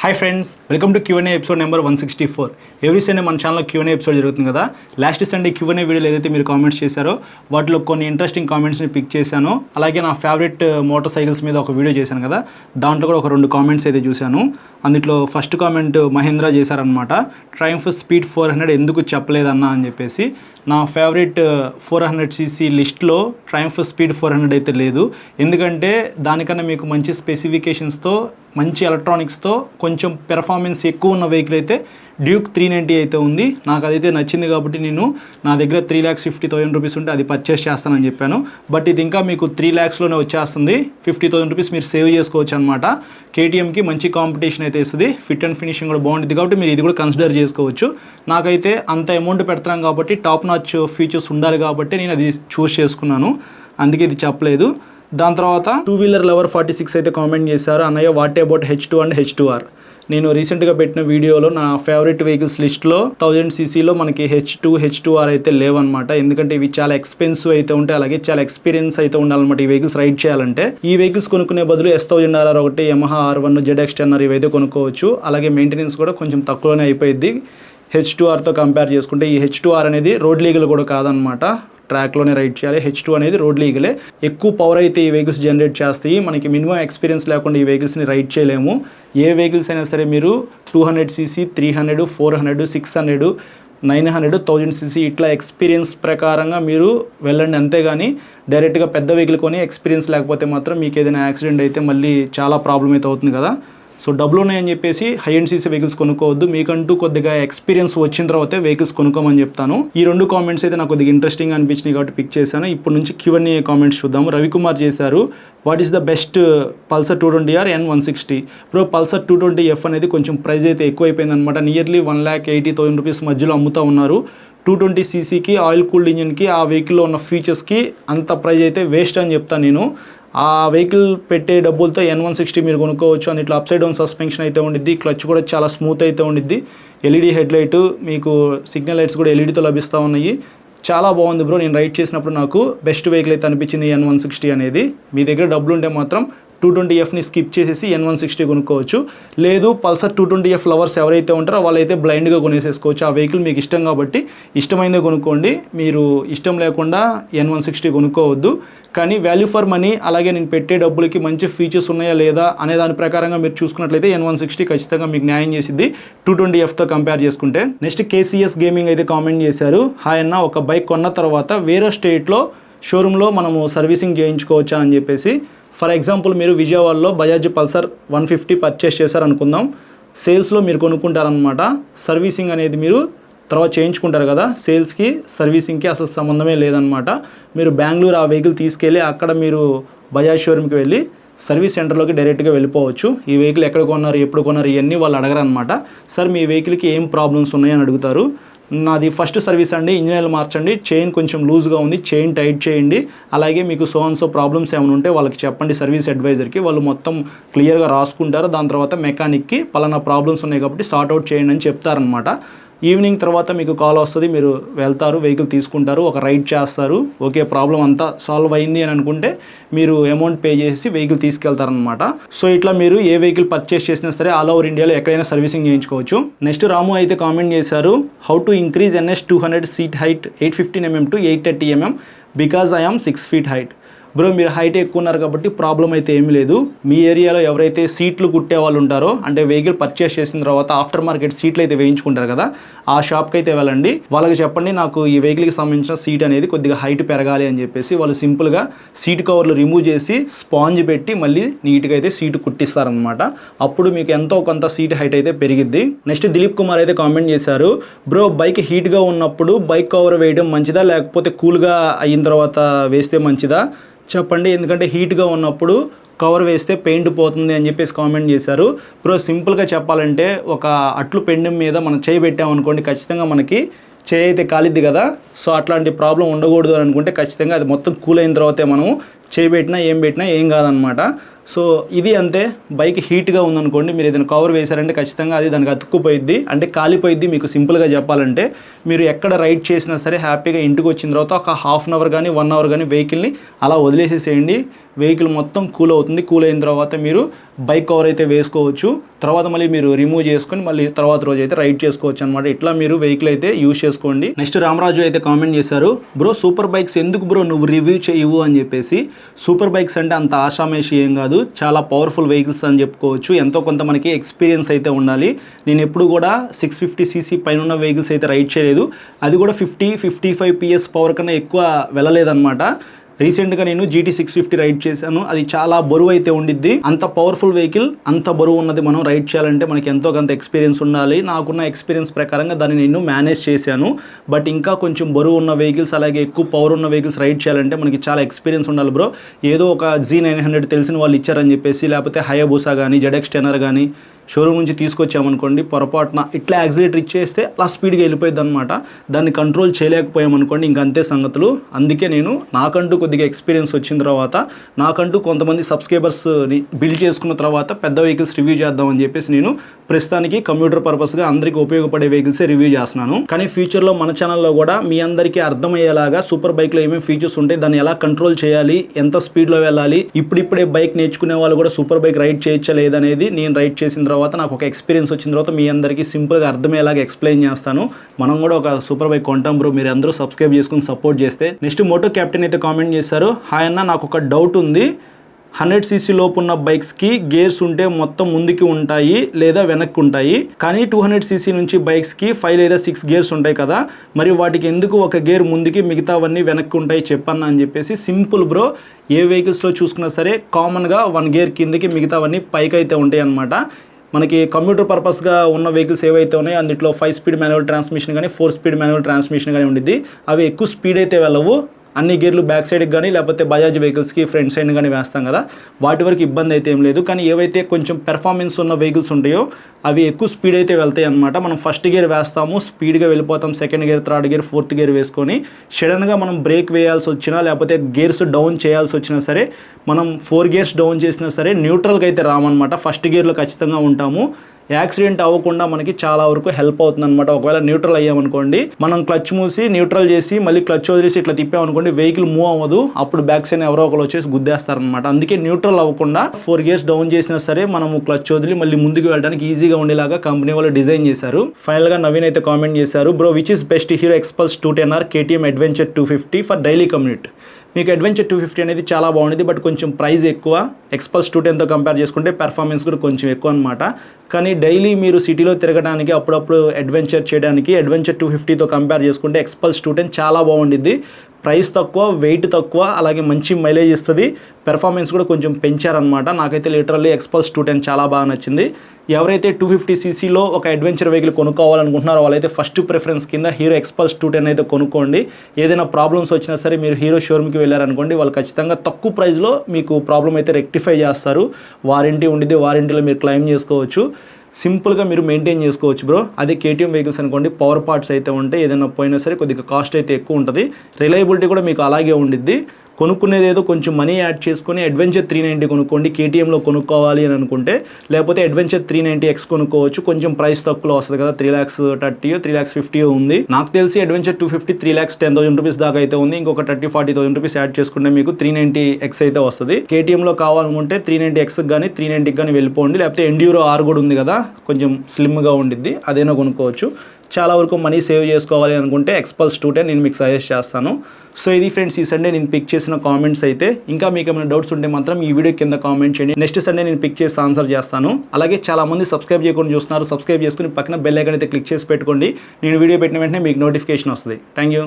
Hi friends, welcome to Q&A episode number 164. Every Sunday మన ఛానల్లో Q&A episode జరుగుతుంది కదా. లాస్ట్ సండే Q&A వీడియోలు ఏదైతే మీరు కామెంట్స్ చేశారో వాటిలో కొన్ని ఇంట్రెస్టింగ్ కామెంట్స్ని పిక్ చేశాను. అలాగే నా ఫేవరెట్ మోటార్ సైకిల్స్ మీద ఒక వీడియో చేశాను కదా, దాంట్లో కూడా ఒక 2 కామెంట్స్ అయితే చూశాను. అందులో ఫస్ట్ కామెంట్ మహేంద్ర చేశారనమాట. ట్రయంఫ్ స్పీడ్ 400 ఎందుకు చెప్పలేదన్నా అని చెప్పేసి. నా ఫేవరెట్ 400cc లిస్ట్లో ట్రయంఫ్ స్పీడ్ 400 అయితే లేదు. ఎందుకంటే దానికన్నా మీకు మంచి స్పెసిఫికేషన్స్తో మంచి ఎలక్ట్రానిక్స్తో కొంచెం పెర్ఫార్మెన్స్ ఎక్కువ ఉన్న వెహికల్ అయితే డ్యూక్ 390 అయితే ఉంది. నాకు అదైతే నచ్చింది కాబట్టి నేను నా దగ్గర 3,50,000 రూపీస్ ఉంటే అది పర్చేస్ చేస్తానని చెప్పాను. బట్ ఇది ఇంకా మీకు 3 lakhsలోనే వచ్చేస్తుంది. 50,000 రూపీస్ మీరు సేవ్ చేసుకోవచ్చు అనమాట. KTMకి మంచి కాంపిటీషన్ అయితే ఇస్తుంది. ఫిట్ అండ్ ఫినిషింగ్ కూడా బాగుంటుంది కాబట్టి మీరు ఇది కూడా కన్సిడర్ చేసుకోవచ్చు. నాకైతే అంత అమౌంట్ పెడతాం కాబట్టి టాప్ నాచ్ ఫీచర్స్ ఉండాలి కాబట్టి నేను అది చూస్ చేసుకున్నాను. అందుకే ఇది చెప్పలేదు. దాని తర్వాత 2-wheeler lover 46 అయితే కామెంట్ చేశారు. అన్నయ్య what about H2 and H2R. నేను రీసెంట్గా పెట్టిన వీడియోలో నా ఫేవరెట్ వెహికల్స్ లిస్ట్లో 1000cc మనకి H2R అయితే లేవన్నమాట. ఎందుకంటే ఇవి చాలా ఎక్స్పెన్సివ్ అయితే ఉంటాయి, అలాగే చాలా ఎక్స్పీరియన్స్ అయితే ఉండాలన్నమాట ఈ వెహికల్స్ రైడ్ చేయాలంటే. ఈ వెహికల్స్ కొనుక్కునే బదులు S1000RR ఒకటి, Yamaha R1, ZX10R ఇవైతే కొనుక్కోవచ్చు. అలాగే మెయింటెనెన్స్ కూడా కొంచెం తక్కువనే అయిపోయింది H2Rతో కంపేర్ చేసుకుంటే. ఈ H2R అనేది రోడ్ లీగల్ కూడా కాదనమాట, ట్రాక్లోనే రైడ్ చేయాలి. H2 అనేది రోడ్ లీగలే. ఎక్కువ పవర్ అయితే ఈ వెహికల్స్ జనరేట్ చేస్తాయి. మనకి మినిమం ఎక్స్పీరియన్స్ లేకుండా ఈ వెహికల్స్ని రైడ్ చేయలేము. ఏ వెహికల్స్ అయినా సరే మీరు 200cc, 300, 400, 600, 900, 1000cc ఇట్లా ఎక్స్పీరియన్స్ ప్రకారంగా మీరు వెళ్ళండి. అంతేగాని డైరెక్ట్గా పెద్ద వెహికల్ కొని ఎక్స్పీరియన్స్ లేకపోతే మాత్రం మీకు ఏదైనా యాక్సిడెంట్ అయితే మళ్ళీ చాలా ప్రాబ్లం అయితే అవుతుంది కదా. సో డబ్బులు ఉన్నాయని చెప్పేసి హై అండ్ సీసీ వెహికల్స్ కొనుక్కోవద్దు. మీకంటూ కొద్దిగా ఎక్స్పీరియన్స్ వచ్చిన తర్వాతే వెహికల్స్ కొనుక్కోమని చెప్తాను. ఈ 2 కామెంట్స్ అయితే నాకు కొద్దిగా ఇంట్రెస్టింగ్ అనిపించినాయి కాబట్టి పిక్ చేశాను. ఇప్పుడు నుంచి Q&A కామెంట్స్ చూద్దాము. రవికుమార్ చేశారు, what is the best Pulsar 220R N160. Bro, Pulsar 220F అనేది కొంచెం ప్రైస్ అయితే ఎక్కువైపోయింది అనమాట. నియర్లీ 1,80,000 రూపీస్ మధ్యలో అమ్ముతూ ఉన్నారు. 220cc ఆయిల్ కూల్డ్ ఇంజిన్కి ఆ వెహికల్లో ఉన్న ఫీచర్స్కి అంత ప్రైస్ అయితే వేస్ట్ అని చెప్తాను నేను. ఆ వెహికల్ పెట్టే డబ్బులతో N160 మీరు కొనుక్కోవచ్చు. అని ఇట్లా అప్సైడ్ డౌన్ సస్పెన్షన్ అయితే ఉండిద్ది. క్లచ్ కూడా చాలా స్మూత్ అయితే ఉండిద్ది. LED హెడ్లైట్, మీకు సిగ్నల్ లైట్స్ కూడా LEDతో లభిస్తూ ఉన్నాయి. చాలా బాగుంది బ్రో. నేను రైడ్ చేసినప్పుడు నాకు బెస్ట్ వెహికల్ అయితే అనిపించింది N160 అనేది. మీ దగ్గర డబ్బులు ఉంటే మాత్రం 220Fని స్కిప్ చేసేసి N160 కొనుక్కోవచ్చు. లేదు పల్సర్ 220F లవర్స్ ఎవరైతే ఉంటారో వాళ్ళైతే బ్లైండ్గా కొనేసేసుకోవచ్చు. ఆ వెహికల్ మీకు ఇష్టం కాబట్టి ఇష్టమైందే కొనుక్కోండి. మీరు ఇష్టం లేకుండా N160 కొనుక్కోవద్దు. కానీ వాల్యూ ఫర్ మనీ, అలాగే నేను పెట్టే డబ్బులకి మంచి ఫీచర్స్ ఉన్నాయా లేదా అనే దాని ప్రకారంగా మీరు చూసుకున్నట్లయితే N160 ఖచ్చితంగా మీకు న్యాయం చేసిద్ది 220Fతో కంపేర్ చేసుకుంటే. నెక్స్ట్ KCS గేమింగ్ అయితే కామెంట్ చేశారు, హాయ్ అన్న, ఒక బైక్ కొన్న తర్వాత వేరే స్టేట్లో షోరూంలో మనము సర్వీసింగ్ చేయించుకోవచ్చా అని చెప్పేసి. ఫర్ ఎగ్జాంపుల్ మీరు విజయవాడలో బజాజ్ పల్సర్ 150 పర్చేస్ చేశారనుకుందాం. సేల్స్లో మీరు కొనుక్కుంటారనమాట. సర్వీసింగ్ అనేది మీరు తర్వాత చేయించుకుంటారు కదా. సేల్స్కి సర్వీసింగ్కి అసలు సంబంధమే లేదనమాట. మీరు బెంగళూరు ఆ వెహికల్ తీసుకెళ్ళి అక్కడ మీరు బజాజ్ షోరూమ్కి వెళ్ళి సర్వీస్ సెంటర్లోకి డైరెక్ట్గా వెళ్ళిపోవచ్చు. ఈ వెహికల్ ఎక్కడ కొన్నారు, ఎప్పుడు కొన్నారు, ఇవన్నీ వాళ్ళు అడగరు అనమాట. సార్ మీ వెహికల్కి ఏం ప్రాబ్లమ్స్ ఉన్నాయని అడుగుతారు. నాది ఫస్ట్ సర్వీస్ అండి, ఇంజనీర్ మార్చండి, చైన్ కొంచెం లూజ్గా ఉంది, చైన్ టైట్ చేయండి, అలాగే మీకు సో ప్రాబ్లమ్స్ ఏమైనా ఉంటే వాళ్ళకి చెప్పండి సర్వీస్ అడ్వైజర్కి. వాళ్ళు మొత్తం క్లియర్గా రాసుకుంటారు. దాని తర్వాత మెకానిక్కి పలానా ప్రాబ్లమ్స్ ఉన్నాయి కాబట్టి సార్ట్అవుట్ చేయండి అని చెప్తారనమాట. ఈవినింగ్ తర్వాత మీకు కాల్ వస్తుంది, మీరు వెళ్తారు, వెహికల్ తీసుకుంటారు, ఒక రైడ్ చేస్తారు. ఓకే, ప్రాబ్లం అంతా సాల్వ్ అయింది అని అనుకుంటే మీరు అమౌంట్ పే చేసి వెహికల్ తీసుకెళ్తారనమాట. సో ఇట్లా మీరు ఏ వెహికల్ పర్చేస్ చేసినా సరే ఆల్ ఓవర్ ఇండియాలో ఎక్కడైనా సర్వీసింగ్ చేయించుకోవచ్చు. నెక్స్ట్ రాము అయితే కామెంట్ చేశారు, how to increase NS 200 seat height 815mm to 830mm because I am 6 feet height. Bro, మీరు హైట్ ఎక్కువ ఉన్నారు కాబట్టి ప్రాబ్లం అయితే ఏమీ లేదు. మీ ఏరియాలో ఎవరైతే సీట్లు కుట్టే వాళ్ళు ఉంటారో, అంటే వెహికల్ పర్చేస్ చేసిన తర్వాత ఆఫ్టర్ మార్కెట్ సీట్లు అయితే వేయించుకుంటారు కదా, ఆ షాప్కి అయితే వెళ్ళండి. వాళ్ళకి చెప్పండి నాకు ఈ వెహికల్కి సంబంధించిన సీట్ అనేది కొద్దిగా హైట్ పెరగాలి అని చెప్పేసి. వాళ్ళు సింపుల్గా సీట్ కవర్లు రిమూవ్ చేసి స్పాంజ్ పెట్టి మళ్ళీ నీట్గా అయితే సీటు కుట్టిస్తారనమాట. అప్పుడు మీకు ఎంతో కొంత సీట్ హైట్ అయితే పెరిగిద్ది. నెక్స్ట్ దిలీప్ కుమార్ అయితే కామెంట్ చేశారు, బ్రో బైక్ హీట్గా ఉన్నప్పుడు బైక్ కవర్ వేయడం మంచిదా లేకపోతే కూల్గా అయిన తర్వాత వేస్తే మంచిదా చెప్పండి. ఎందుకంటే హీట్గా ఉన్నప్పుడు కవర్ వేస్తే పెయింట్ పోతుంది అని చెప్పేసి కామెంట్ చేశారు. బ్రో సింపుల్గా చెప్పాలంటే ఒక అట్లు పెండం మీద మనం చేయి పెట్టామనుకోండి, ఖచ్చితంగా మనకి చేయి అయితే కాలిద్ది కదా. సో అట్లాంటి ప్రాబ్లం ఉండకూడదు అని అనుకుంటే ఖచ్చితంగా అది మొత్తం కూల్ అయిన తర్వాతే మనం చేయి పెట్టినా ఏం కాదనమాట. సో ఇది అంతే. బైక్ హీట్గా ఉందనుకోండి, మీరు ఏదైనా కవర్ వేశారంటే ఖచ్చితంగా అది దానికి అతుక్కుపోయిద్ది, అంటే కాలిపోయిద్ది. మీకు సింపుల్గా చెప్పాలంటే మీరు ఎక్కడ రైడ్ చేసినా సరే హ్యాపీగా ఇంటికి వచ్చిన తర్వాత ఒక హాఫ్ అన్ అవర్ కానీ 1 hour కానీ వెహికల్ని అలా వదిలేసేసేయండి. వెహికల్ మొత్తం కూల్ అవుతుంది. కూల్ అయిన తర్వాత మీరు బైక్ కవర్ అయితే వేసుకోవచ్చు. తర్వాత మళ్ళీ మీరు రిమూవ్ చేసుకొని మళ్ళీ తర్వాత రోజు అయితే రైడ్ చేసుకోవచ్చు అనమాట. ఇట్లా మీరు వెహికల్ అయితే యూజ్ చేసుకోండి. నెక్స్ట్ రామరాజు అయితే కామెంట్ చేశారు, బ్రో సూపర్ బైక్స్ ఎందుకు బ్రో నువ్వు రివ్యూ చేయవు అని చెప్పేసి. సూపర్ బైక్స్ అంటే అంత ఆషామేషి ఏం కాదు, చాలా పవర్ఫుల్ వెహికల్స్ అని చెప్పుకోవచ్చు. ఎంతో కొంత మనకి ఎక్స్పీరియన్స్ అయితే ఉండాలి. నేను ఎప్పుడు కూడా 650cc పైన ఉన్న వెహికల్స్ అయితే రైడ్ చేయలేదు. అది కూడా 50-55 PS పవర్ కన్నా ఎక్కువ వెళ్ళలేదన్నమాట. రీసెంట్గా నేను GT 650 రైడ్ చేశాను. అది చాలా బరువు అయితే ఉండిద్ది. అంత పవర్ఫుల్ వెహికల్, అంత బరువు ఉన్నది మనం రైడ్ చేయాలంటే మనకి ఎంతో కొంత ఎక్స్పీరియన్స్ ఉండాలి. నాకున్న ఎక్స్పీరియన్స్ ప్రకారంగా దాన్ని నేను మేనేజ్ చేశాను. బట్ ఇంకా కొంచెం బరువు ఉన్న వెహికల్స్ అలాగే ఎక్కువ పవర్ ఉన్న వెహికల్స్ రైడ్ చేయాలంటే మనకి చాలా ఎక్స్పీరియన్స్ ఉండాలి బ్రో. ఏదో ఒక G900 తెలిసిన వాళ్ళు ఇచ్చారని చెప్పేసి, లేకపోతే హయాబుసా కానీ ZX10R కానీ షోరూమ్ నుంచి తీసుకొచ్చామనుకోండి, పొరపాటున ఇట్లా యాక్సిలేటర్ ఇచ్చేస్తే అలా స్పీడ్గా వెళ్ళిపోయింది అనమాట. దాన్ని కంట్రోల్ చేయలేకపోయామనుకోండి, ఇంక అంతే సంగతులు. అందుకే నేను నాకంటూ కొద్దిగా ఎక్స్పీరియన్స్ వచ్చిన తర్వాత, నాకంటూ కొంతమంది సబ్స్క్రైబర్స్ని బిల్డ్ చేసుకున్న తర్వాత పెద్ద వెహికల్స్ రివ్యూ చేద్దామని చెప్పేసి నేను ప్రస్తుతానికి కంప్యూటర్ పర్పస్గా అందరికీ ఉపయోగపడే వెహికల్సే రివ్యూ చేస్తున్నాను. కానీ ఫ్యూచర్లో మన ఛానల్లో కూడా మీ అందరికీ అర్థమయ్యేలాగా సూపర్ బైక్లో ఏమేమి ఫీచర్స్ ఉంటాయి, దాన్ని ఎలా కంట్రోల్ చేయాలి, ఎంత స్పీడ్లో వెళ్ళాలి, ఇప్పుడిప్పుడే బైక్ నేర్చుకునే వాళ్ళు కూడా సూపర్ బైక్ రైడ్ చేయొచ్చా లేదనేది నేను రైడ్ చేసిన తర్వాత నాకు ఒక ఎక్స్పీరియన్స్ వచ్చిన తర్వాత మీ అందరికీ సింపుల్గా అర్థమయ్యేలాగా ఎక్స్ప్లెయిన్ చేస్తాను. మనం కూడా ఒక సూపర్ బైక్ కొంటాం బ్రో, మీరు అందరూ సబ్స్క్రైబ్ చేసుకుని సపోర్ట్ చేస్తే. నెక్స్ట్ మోటో క్యాప్టెన్ అయితే కామెంట్ చేశారు, హాయ్ అన్న నాకు ఒక డౌట్ ఉంది, 100cc లోపు ఉన్న బైక్స్కి గేర్స్ ఉంటే మొత్తం ముందుకి ఉంటాయి లేదా వెనక్కి ఉంటాయి, కానీ 200cc నుంచి బైక్స్కి 5 లేదా 6 గేర్స్ ఉంటాయి కదా, మరి వాటికి ఎందుకు ఒక గేర్ ముందుకి మిగతావన్నీ వెనక్కి ఉంటాయి చెప్పన్నా అని చెప్పేసి. సింపుల్ బ్రో, ఏ వెహికల్స్లో చూసుకున్నా సరే కామన్గా 1 గేర్ కిందకి మిగతావన్నీ పైకి అయితే ఉంటాయి అన్నమాట. మనకి కంప్యూటర్ పర్పస్గా ఉన్న వెహికల్స్ ఏవైతే ఉన్నాయో అందులో 5 స్పీడ్ మాన్యువల్ ట్రాన్స్మిషన్ కానీ 4 స్పీడ్ మాన్యువల్ ట్రాన్స్మిషన్ కానీ ఉండిద్ది. అవి ఎక్కువ స్పీడ్ అయితే వెళ్ళవు. అన్ని గేర్లు బ్యాక్ సైడ్కి కానీ లేకపోతే బజాజ్ వెహికల్స్కి ఫ్రంట్ సైడ్ కానీ వేస్తాం కదా, వాటి వరకు ఇబ్బంది అయితే ఏం లేదు. కానీ ఏవైతే కొంచెం పెర్ఫార్మెన్స్ ఉన్న వెహికల్స్ ఉంటాయో అవి ఎక్కువ స్పీడ్ అయితే వెళ్తాయి అనమాట. మనం ఫస్ట్ గేర్ వేస్తాము, స్పీడ్గా వెళ్ళిపోతాం, second gear, third gear, fourth gear వేసుకొని సడన్గా మనం బ్రేక్ వేయాల్సి వచ్చినా లేకపోతే గేర్స్ డౌన్ చేయాల్సి వచ్చినా సరే, మనం 4 గేర్స్ డౌన్ చేసినా సరే న్యూట్రల్గా అయితే రామన్నమాట. ఫస్ట్ గేర్లో ఖచ్చితంగా ఉంటాము. యాక్సిడెంట్ అవ్వకుండా మనకి చాలా వరకు హెల్ప్ అవుతుంది అనమాట. ఒకవేళ న్యూట్రల్ అయ్యామనుకోండి, మనం క్లచ్ మూసి న్యూట్రల్ చేసి మళ్ళీ క్లచ్ వదిలేసి ఇట్లా తిప్పామనుకోండి, వెహికల్ మూవ్ అవ్వదు, అప్పుడు బ్యాక్ సైడ్ ఎవరో ఒకరు వచ్చేసి గుద్దేస్తారనమాట. అందుకే న్యూట్రల్ అవ్వకుండా 4 గేర్స్ డౌన్ చేసినా సరే మనము క్లచ్ వదిలి మళ్ళీ ముందుకు వెళ్ళడానికి ఈజీగా ఉండేలాగా కంపెనీ వాళ్ళు డిజైన్ చేశారు. ఫైనల్గా నవీన్ అయితే కామెంట్ చేశారు, bro which is best hero ఎక్స్పల్స్ 210R KTM adventure 250 for daily commute. మీకు అడ్వెంచర్ 250 అనేది చాలా బాగుంది, బట్ కొంచెం ప్రైస్ ఎక్కువ. ఎక్స్పల్స్ 210తో కంపేర్ చేసుకుంటే పెర్ఫార్మెన్స్ కూడా కొంచెం ఎక్కువ అనమాట. కానీ డైలీ మీరు సిటీలో తిరగడానికి, అప్పుడప్పుడు అడ్వెంచర్ చేయడానికి అడ్వెంచర్ 250తో కంపేర్ చేసుకుంటే ఎక్స్పల్స్ 210 చాలా బాగుండిద్ది. ప్రైస్ తక్కువ, వెయిట్ తక్కువ, అలాగే మంచి మైలేజ్ ఇస్తుంది. పెర్ఫార్మెన్స్ కూడా కొంచెం పెంచారనమాట. నాకైతే లిటరల్లీ ఎక్స్పల్స్ 210 చాలా బాగా నచ్చింది. ఎవరైతే 250ccలో ఒక అడ్వెంచర్ వెహికల్ కొనుక్కోవాలనుకుంటున్నారో వాళ్ళైతే ఫస్ట్ ప్రిఫరెన్స్ కింద హీరో ఎక్స్పల్స్ 210 అయితే కొనుక్కోండి. ఏదైనా ప్రాబ్లమ్స్ వచ్చినా సరే మీరు హీరో షోరూమ్కి వెళ్ళారనుకోండి, వాళ్ళు ఖచ్చితంగా తక్కువ ప్రైస్లో మీకు ప్రాబ్లం అయితే రెక్టిఫై చేస్తారు. వారంటీ ఉండిద్ది, వారంటీలో మీరు క్లెయిమ్ చేసుకోవచ్చు. సింపుల్గా మీరు మెయింటైన్ చేసుకోవచ్చు బ్రో. అదే KTM వెహికల్స్ అనుకోండి, పవర్ పార్ట్స్ అయితే ఉంటాయి, ఏదైనా పోయినా సరే కొద్దిగా కాస్ట్ అయితే ఎక్కువ ఉంటుంది. రిలయబిలిటీ కూడా మీకు అలాగే ఉండిద్ది. కొనుక్కునేది ఏదో కొంచెం మనీ యాడ్ చేసుకొని అడ్వెంచర్ 390 కొనుక్కోండి KTMలో కొనుక్కోవాలి అని అనుకుంటే, లేకపోతే అడ్వెంచర్ 390X కొనుక్కోవచ్చు. కొంచెం ప్రైస్ తక్కువలో వస్తుంది కదా, 3,30,000 3,50,000 ఉంది. నాకు తెలిసి అడ్వెంచర్ 250 3,10,000 రూపీస్ దాకా అయితే ఉంది. ఇంకొక 30,000-40,000 రూపీస్ యాడ్ చేసుకుంటే మీకు 390X అయితే వస్తుంది. KTMలో కావాలనుకుంటే 390X కానీ 390 కానీ వెళ్ళిపోండి. లేకపోతే ఎండ్యూరో R కూడా ఉంది కదా, కొంచెం స్లిమ్గా ఉండిద్ది, అదైనా కొనుక్కోవచ్చు. చాలా వరకు మనీ సేవ్ చేసుకోవాలి అనుకుంటే ఎక్స్పల్స్ 210 నేను మీకు సజెస్ట్ చేస్తాను. సో ఇది ఫ్రెండ్స్, ఈ సండే నేను పిక్ చేసిన కామెంట్స్ అయితే. ఇంకా మీకు ఏమైనా డౌట్స్ ఉంటే మాత్రం ఈ వీడియో కింద కామెంట్ చేయండి. నెక్స్ట్ సండే నేను పిక్ చేసి ఆన్సర్ చేస్తాను. అలాగే చాలా మంది సబ్స్క్రైబ్ చేయకుండా చూస్తున్నారు, సబ్స్క్రైబ్ చేసుకుని పక్కన బెల్ ఐకాన్ అయితే క్లిక్ చేసి పెట్టుకోండి. నేను వీడియో పెట్టిన వెంటనే మీకు నోటిఫికేషన్ వస్తుంది. Thank you.